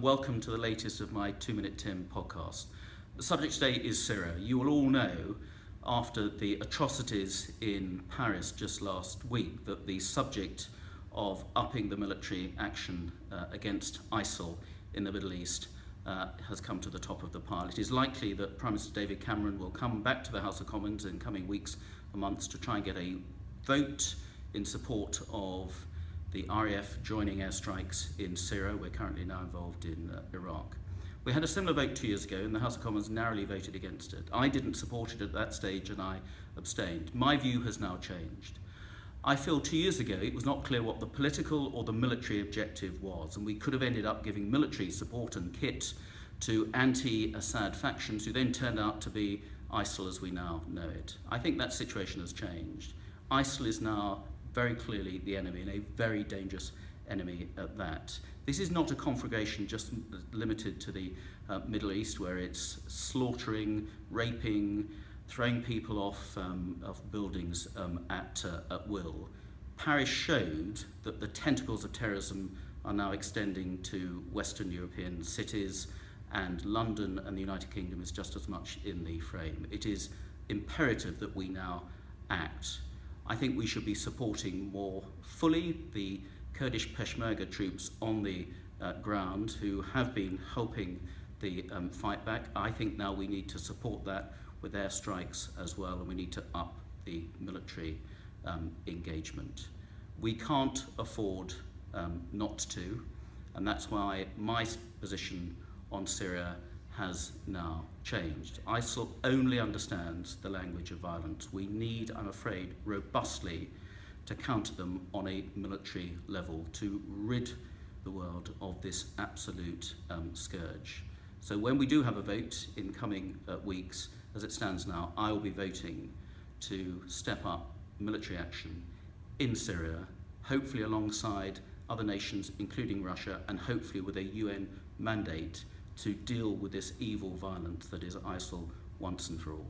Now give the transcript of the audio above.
welcome to the latest of my 2-Minute Tim podcast. The subject today is Syria. You will all know, after the atrocities in Paris just last week, that the subject of upping the military action against ISIL in the Middle East has come to the top of the pile. It is likely that Prime Minister David Cameron will come back to the House of Commons in coming weeks and months to try and get a vote in support of the RAF joining airstrikes in Syria. We're currently now involved in Iraq. We had a similar vote 2 years ago and the House of Commons narrowly voted against it. I didn't support it at that stage and I abstained. My view has now changed. I feel 2 years ago it was not clear what the political or the military objective was, and we could have ended up giving military support and kit to anti-Assad factions who then turned out to be ISIL as we now know it. I think that situation has changed. ISIL is now very clearly the enemy, and a very dangerous enemy at that. This is not a conflagration just limited to the Middle East, where it's slaughtering, raping, throwing people off buildings at will. Paris showed that the tentacles of terrorism are now extending to Western European cities, and London and the United Kingdom is just as much in the frame. It is imperative that we now act. I think we should be supporting more fully the Kurdish Peshmerga troops on the ground who have been helping the fight back. I think now we need to support that with airstrikes as well, and we need to up the military engagement. We can't afford not to, and that's why my position on Syria has now changed. ISIL only understands the language of violence. We need, I'm afraid, robustly to counter them on a military level to rid the world of this absolute scourge. So when we do have a vote in coming weeks, as it stands now, I will be voting to step up military action in Syria, hopefully alongside other nations, including Russia, and hopefully with a UN mandate to deal with this evil violence that is ISIL once and for all.